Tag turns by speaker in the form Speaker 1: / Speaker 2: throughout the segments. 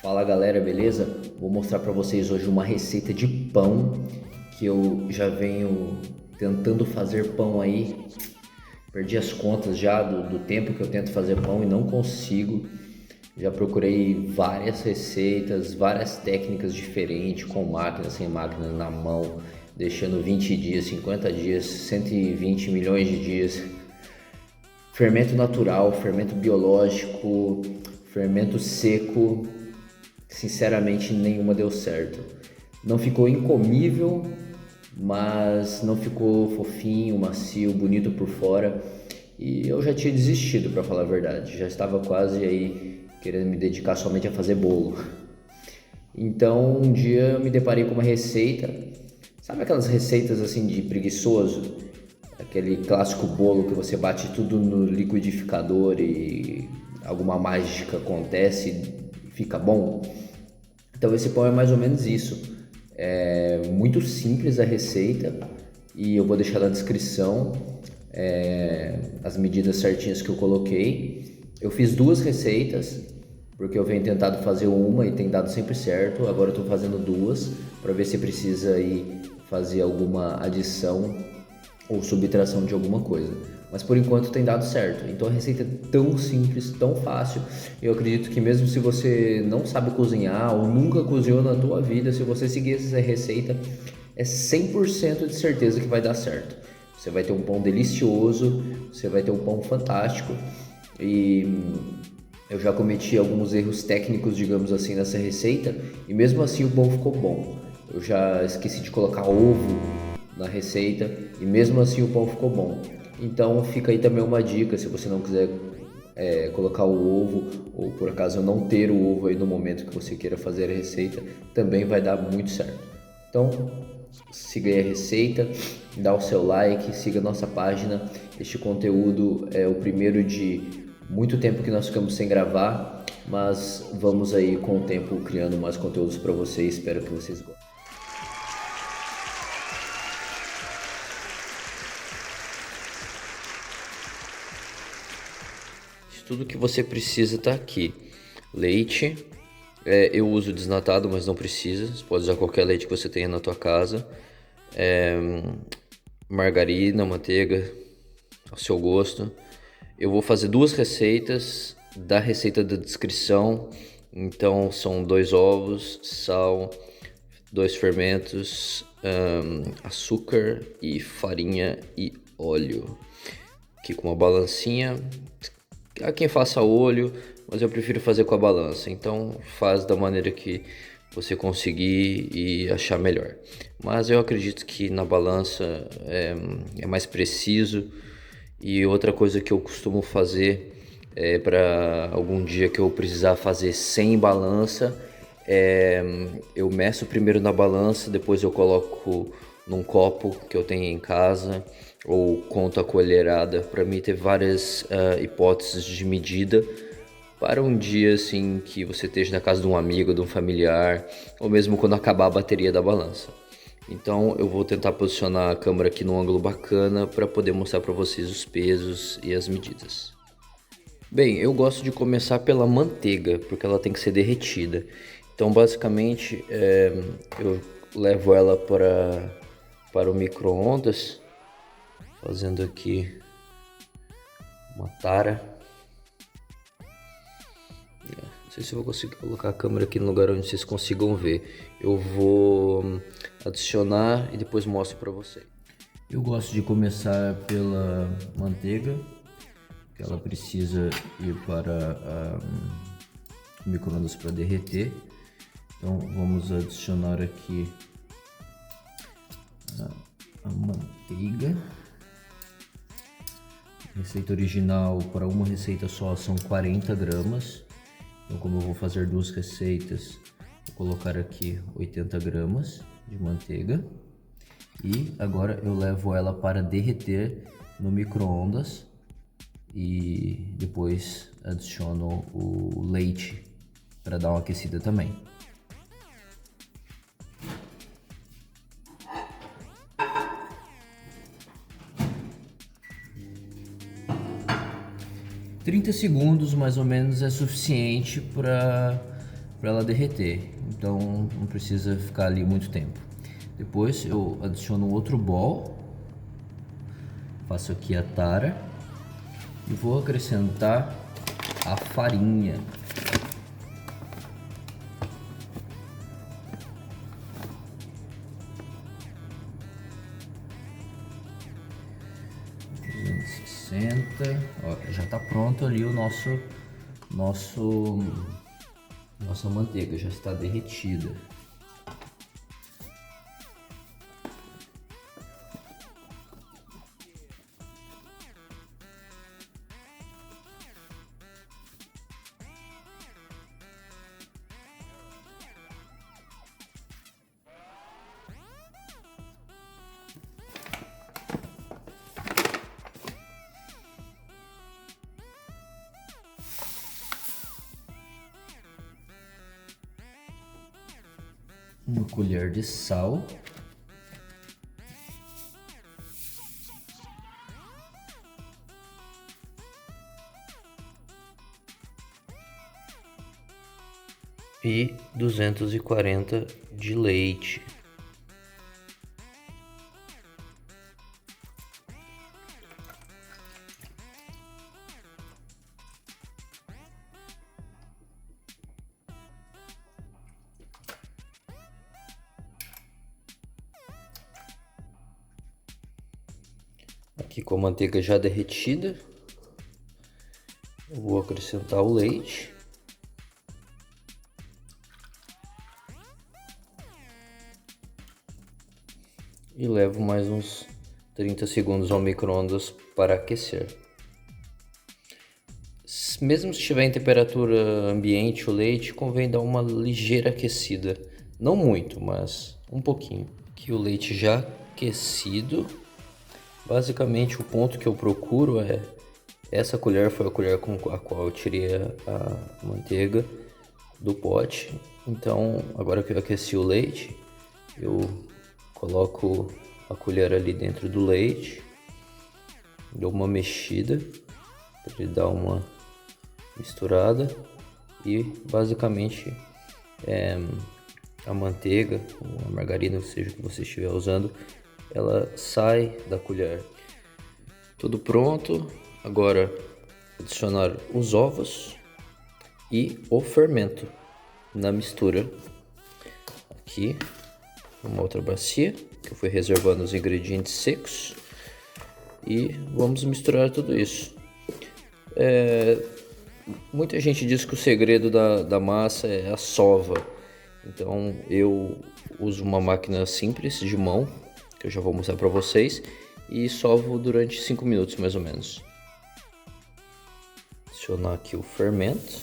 Speaker 1: Fala galera, beleza? Vou mostrar para vocês hoje uma receita de pão que eu já venho tentando fazer pão aí. Perdi as contas já do tempo que eu tento fazer pão e não consigo. Já procurei várias receitas, várias técnicas diferentes, com máquina, sem máquina, na mão, deixando 20 dias, 50 dias, 120 milhões de dias. Fermento natural, fermento biológico, fermento seco. Sinceramente, nenhuma deu certo. Não ficou incomível, mas não ficou fofinho, macio, bonito por fora. E eu já tinha desistido, para falar a verdade. Já estava quase aí querendo me dedicar somente a fazer bolo. Então, um dia eu me deparei com uma receita. Sabe aquelas receitas assim de preguiçoso? Aquele clássico bolo que você bate tudo no liquidificador e alguma mágica acontece e fica bom? Então esse pão é mais ou menos isso. É muito simples a receita e eu vou deixar na descrição as medidas certinhas que eu coloquei. Eu fiz duas receitas porque eu venho tentado fazer uma e tem dado sempre certo. Agora eu estou fazendo duas para ver se precisa aí fazer alguma adição ou subtração de alguma coisa. Mas por enquanto tem dado certo. Então a receita é tão simples, tão fácil. Eu acredito que mesmo se você não sabe cozinhar ou nunca cozinhou na tua vida, se você seguir essa receita, é 100% de certeza que vai dar certo. Você vai ter um pão delicioso, você vai ter um pão fantástico. E eu já cometi alguns erros técnicos, digamos assim, nessa receita, e mesmo assim o pão ficou bom. Eu já esqueci de colocar ovo na receita e mesmo assim o pão ficou bom. Então fica aí também uma dica, se você não quiser colocar o ovo, ou por acaso não ter o ovo aí no momento que você queira fazer a receita, também vai dar muito certo. Então siga aí a receita, dá o seu like, siga a nossa página. Este conteúdo é o primeiro de muito tempo que nós ficamos sem gravar, mas vamos aí com o tempo criando mais conteúdos para vocês. Espero que vocês gostem. Tudo que você precisa está aqui. Leite, eu uso desnatado, mas não precisa. Você pode usar qualquer leite que você tenha na tua casa. Margarina, manteiga, ao seu gosto. Eu vou fazer duas receitas da receita da descrição. Então são 2 ovos, sal, 2 fermentos, açúcar e farinha e óleo. Aqui com uma balancinha. Há quem faça olho, mas eu prefiro fazer com a balança. Então faz da maneira que você conseguir e achar melhor. Mas eu acredito que na balança é mais preciso. E outra coisa que eu costumo fazer para algum dia que eu precisar fazer sem balança, eu meço primeiro na balança, depois eu coloco num copo que eu tenho em casa, ou conto a colherada, para mim ter várias hipóteses de medida para um dia assim que você esteja na casa de um amigo, de um familiar, ou mesmo quando acabar a bateria da balança. Então eu vou tentar posicionar a câmera aqui num ângulo bacana para poder mostrar para vocês os pesos e as medidas. Bem, eu gosto de começar pela manteiga, porque ela tem que ser derretida. Então basicamente eu levo ela para o micro-ondas, fazendo aqui uma tara. Não sei se eu vou conseguir colocar a câmera aqui no lugar onde vocês consigam ver. Eu vou adicionar e depois mostro para vocês. Eu gosto de começar pela manteiga, que ela precisa ir para o micro-ondas para derreter. Então vamos adicionar aqui a manteiga. Receita original para uma receita só são 40 gramas. Então, como eu vou fazer duas receitas, vou colocar aqui 80 gramas de manteiga. E agora eu levo ela para derreter no micro-ondas e depois adiciono o leite para dar uma aquecida também. "30 segundos mais ou menos é suficiente para para ela derreter, então não precisa ficar ali muito tempo. Depois eu adiciono outro bowl, faço aqui a tara e vou acrescentar a farinha. Ó, já está pronto ali o nossa manteiga, já está derretida. Uma colher de sal. E 240 de leite. Aqui com a manteiga já derretida, eu vou acrescentar o leite. E levo mais uns 30 segundos ao micro-ondas para aquecer. Mesmo se estiver em temperatura ambiente o leite, convém dar uma ligeira aquecida. Não muito, mas um pouquinho. Aqui o leite já aquecido. Basicamente o ponto que eu procuro é... Essa colher foi a colher com a qual eu tirei a manteiga do pote. Então, agora que eu aqueci o leite, eu coloco a colher ali dentro do leite, dou uma mexida para ele dar uma misturada e basicamente a manteiga, ou a margarina, seja que você estiver usando, ela sai da colher. Tudo pronto. Agora adicionar os ovos e o fermento na mistura. Aqui uma outra bacia que eu fui reservando os ingredientes secos e vamos misturar tudo isso. Muita gente diz que o segredo da massa é a sova, então eu uso uma máquina simples de mão, que eu já vou mostrar para vocês, e sovo durante 5 minutos mais ou menos. Adicionar aqui o fermento.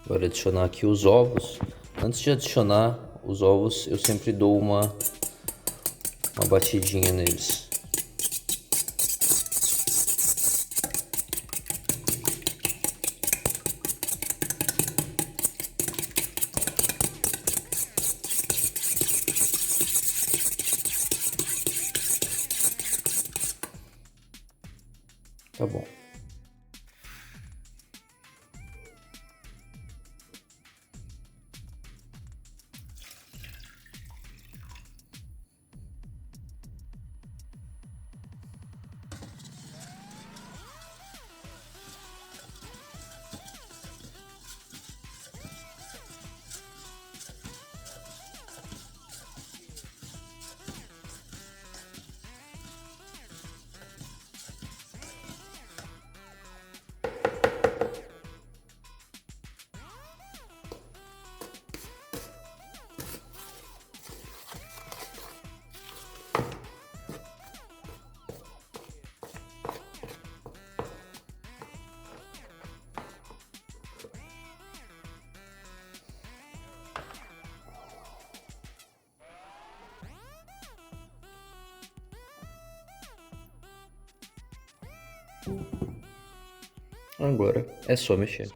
Speaker 1: Agora adicionar aqui os ovos. Antes de adicionar os ovos, eu sempre dou uma batidinha neles. Tá bom. Agora é só mexer.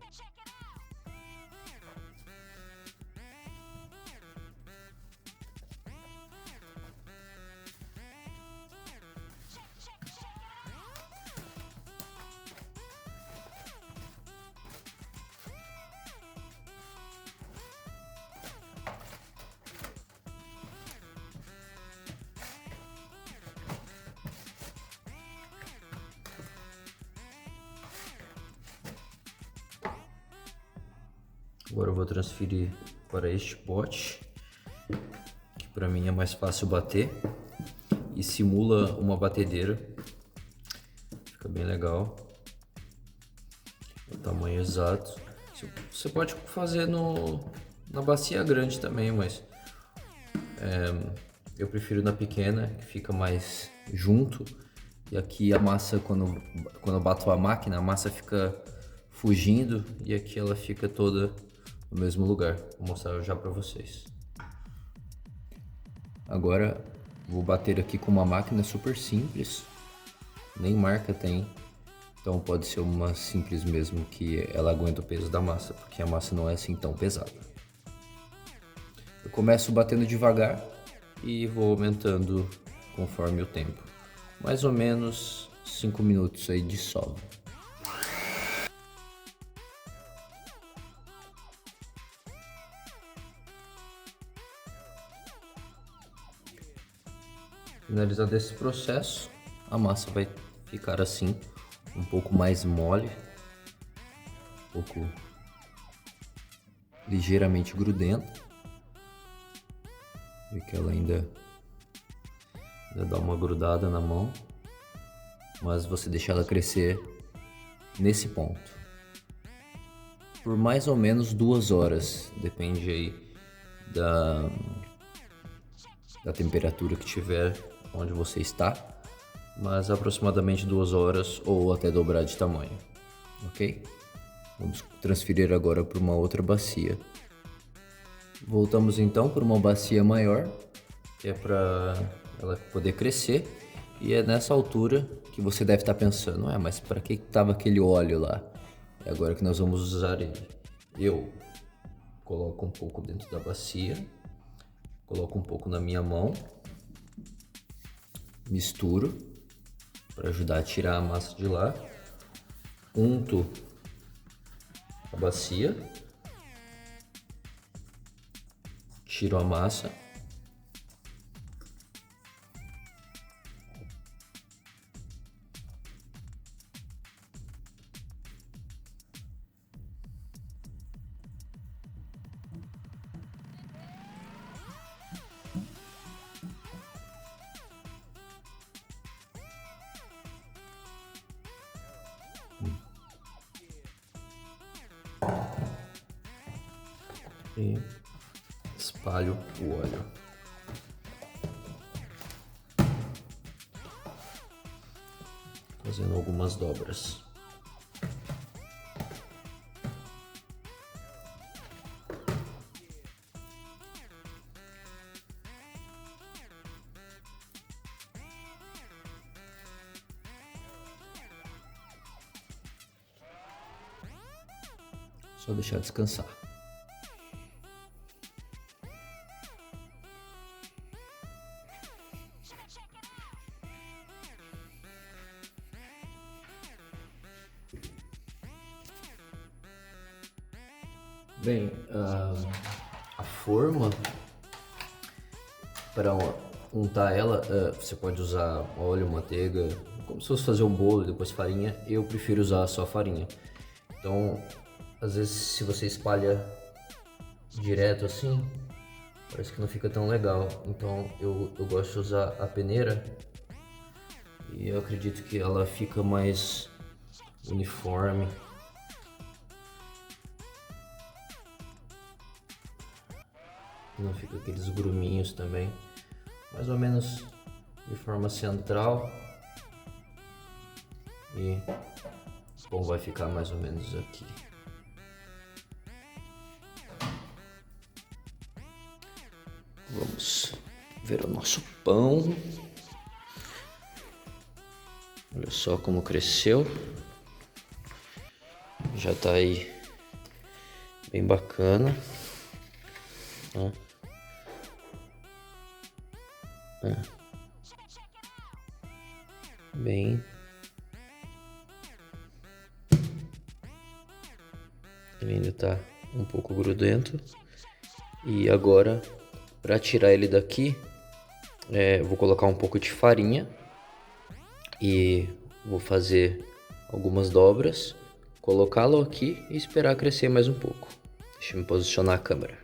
Speaker 1: Agora eu vou transferir para este pote, que para mim é mais fácil bater e simula uma batedeira. Fica bem legal. O tamanho exato. Você pode fazer na bacia grande também, mas eu prefiro na pequena, que fica mais junto. E aqui a massa, quando eu bato a máquina, a massa fica fugindo e aqui ela fica toda no mesmo lugar. Vou mostrar já para vocês. Agora vou bater aqui com uma máquina super simples, nem marca tem, então pode ser uma simples mesmo, que ela aguenta o peso da massa, porque a massa não é assim tão pesada. Eu começo batendo devagar e vou aumentando conforme o tempo. Mais ou menos 5 minutos aí de solda. Finalizado esse processo, a massa vai ficar assim, um pouco mais mole, um pouco ligeiramente grudenta. E que ela ainda dá uma grudada na mão, mas você deixa ela crescer nesse ponto por mais ou menos 2 horas, depende aí da temperatura que tiver onde você está, mas aproximadamente 2 horas ou até dobrar de tamanho, ok? Vamos transferir agora para uma outra bacia. Voltamos então para uma bacia maior, que é para ela poder crescer, e é nessa altura que você deve estar pensando, mas para que estava aquele óleo lá? É agora que nós vamos usar ele. Eu coloco um pouco dentro da bacia, coloco um pouco na minha mão, misturo para ajudar a tirar a massa de lá, unto a bacia, tiro a massa, e espalho o óleo. Fazendo algumas dobras. Só deixar descansar. Bem, a forma para untar ela, você pode usar óleo, manteiga, como se fosse fazer um bolo e depois farinha. Eu prefiro usar só farinha. Então, às vezes, se você espalha direto assim, parece que não fica tão legal. Então, eu gosto de usar a peneira e eu acredito que ela fica mais uniforme. Não fica aqueles gruminhos também, mais ou menos de forma central, e o pão vai ficar mais ou menos aqui. Vamos ver o nosso pão. Olha só como cresceu, já tá aí bem bacana. Bem, ele ainda tá um pouco grudento. E agora, para tirar ele daqui, vou colocar um pouco de farinha e vou fazer algumas dobras, colocá-lo aqui e esperar crescer mais um pouco. Deixa eu me posicionar a câmera.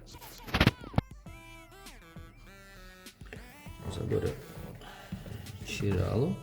Speaker 1: Vamos agora tirá-lo.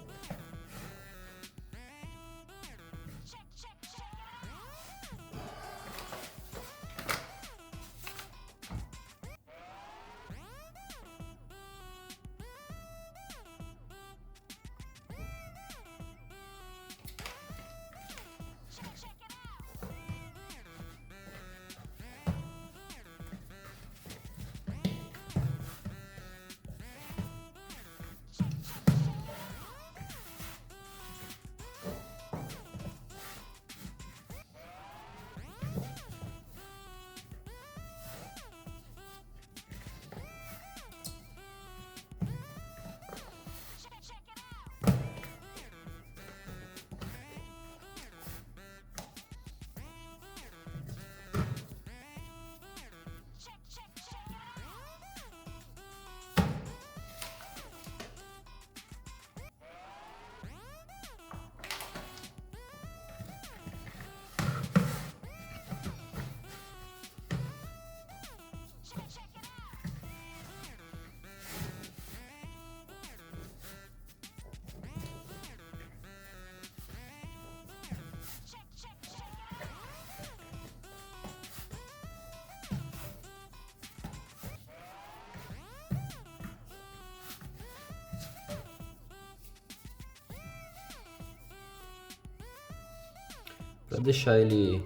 Speaker 1: Para deixar ele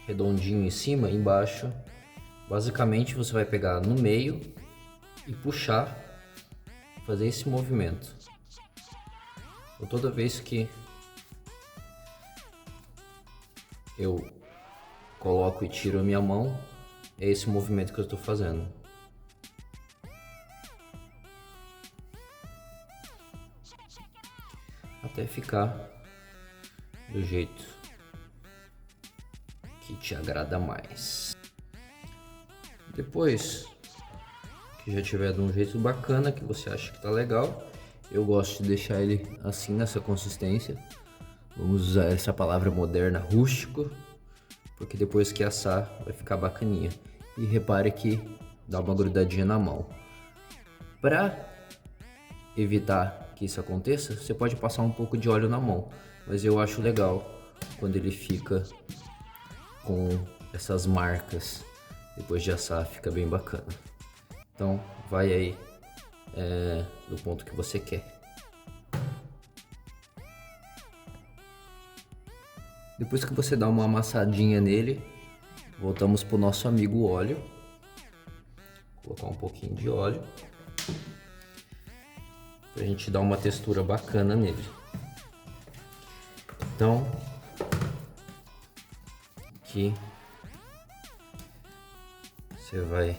Speaker 1: redondinho em cima, embaixo, basicamente você vai pegar no meio e puxar, fazer esse movimento. Então, toda vez que eu coloco e tiro a minha mão, é esse movimento que eu estou fazendo. Até ficar do jeito que te agrada mais. Depois que já tiver de um jeito bacana, que você acha que tá legal, eu gosto de deixar ele assim, nessa consistência. Vamos usar essa palavra moderna, rústico, porque depois que assar vai ficar bacaninha. E repare que dá uma grudadinha na mão. Para evitar que isso aconteça, você pode passar um pouco de óleo na mão, mas eu acho legal quando ele fica com essas marcas depois de assar, fica bem bacana. Então vai aí do ponto que você quer. Depois que você dá uma amassadinha nele, voltamos pro nosso amigo óleo. Vou colocar um pouquinho de óleo pra gente dar uma textura bacana nele. Então aqui você vai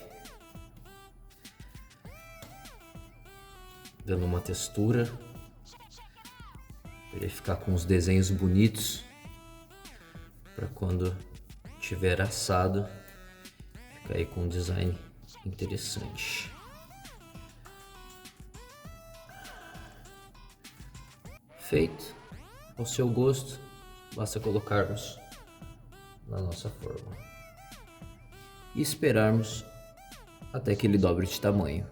Speaker 1: dando uma textura para ele ficar com os desenhos bonitos, para quando tiver assado ficar aí com um design interessante. Feito, ao seu gosto, basta colocarmos na nossa forma e esperarmos até que ele dobre de tamanho.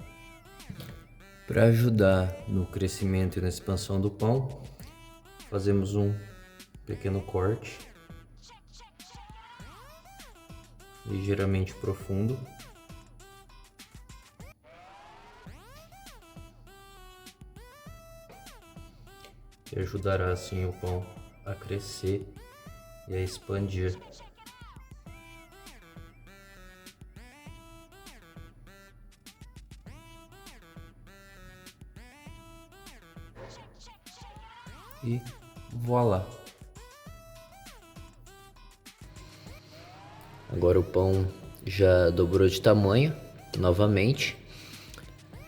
Speaker 1: Para ajudar no crescimento e na expansão do pão, fazemos um pequeno corte ligeiramente profundo. Que ajudará assim o pão a crescer e a expandir. E voilá! Agora o pão já dobrou de tamanho novamente.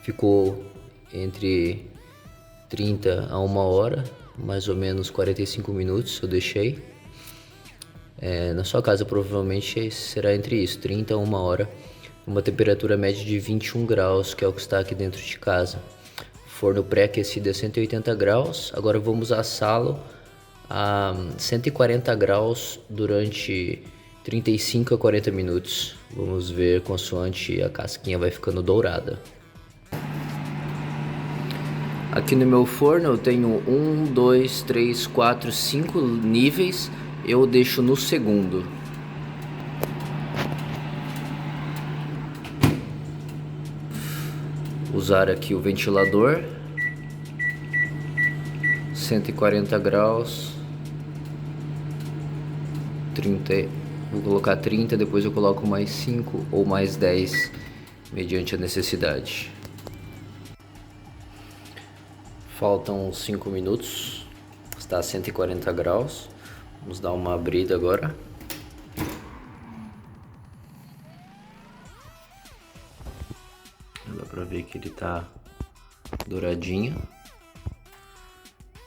Speaker 1: Ficou entre 30 a 1 hora, mais ou menos 45 minutos eu deixei. Na sua casa provavelmente será entre isso, 30 a 1 hora, uma temperatura média de 21 graus, que é o que está aqui dentro de casa. Forno pré-aquecido a 180 graus, agora vamos assá-lo a 140 graus durante 35 a 40 minutos. Vamos ver consoante a casquinha vai ficando dourada. Aqui no meu forno eu tenho 1, 2, 3, 4, 5 níveis. Eu deixo no segundo. Usar aqui o ventilador. 140 graus. 30, vou colocar 30, depois eu coloco mais 5 ou mais 10, mediante a necessidade. Faltam 5 minutos, está a 140 graus. Vamos dar uma abrida agora. Dá pra ver que ele tá douradinho.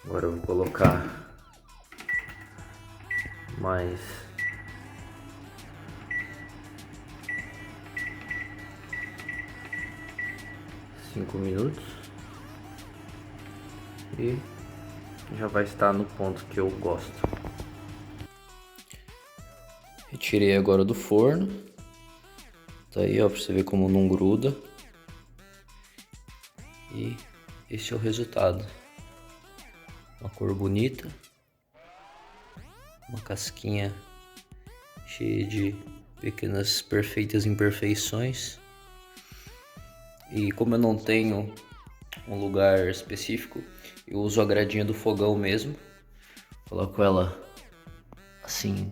Speaker 1: Agora eu vou colocar mais cinco minutos e já vai estar no ponto que eu gosto. Retirei agora do forno. Tá aí, ó, pra você ver como não gruda. E esse é o resultado. Uma cor bonita. Uma casquinha cheia de pequenas perfeitas imperfeições. E como eu não tenho um lugar específico, eu uso a gradinha do fogão mesmo. Coloco ela assim,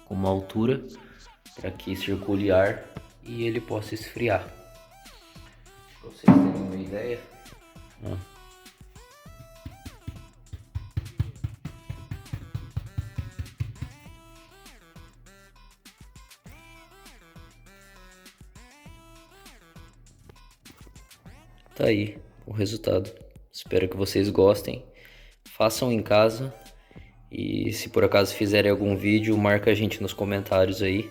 Speaker 1: com uma altura, para que circule ar e ele possa esfriar. Pra vocês terem uma ideia. Tá aí o resultado. Espero que vocês gostem. Façam em casa. E se por acaso fizerem algum vídeo, marca a gente nos comentários aí,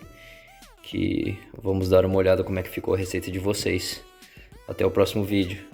Speaker 1: que vamos dar uma olhada como é que ficou a receita de vocês. Até o próximo vídeo.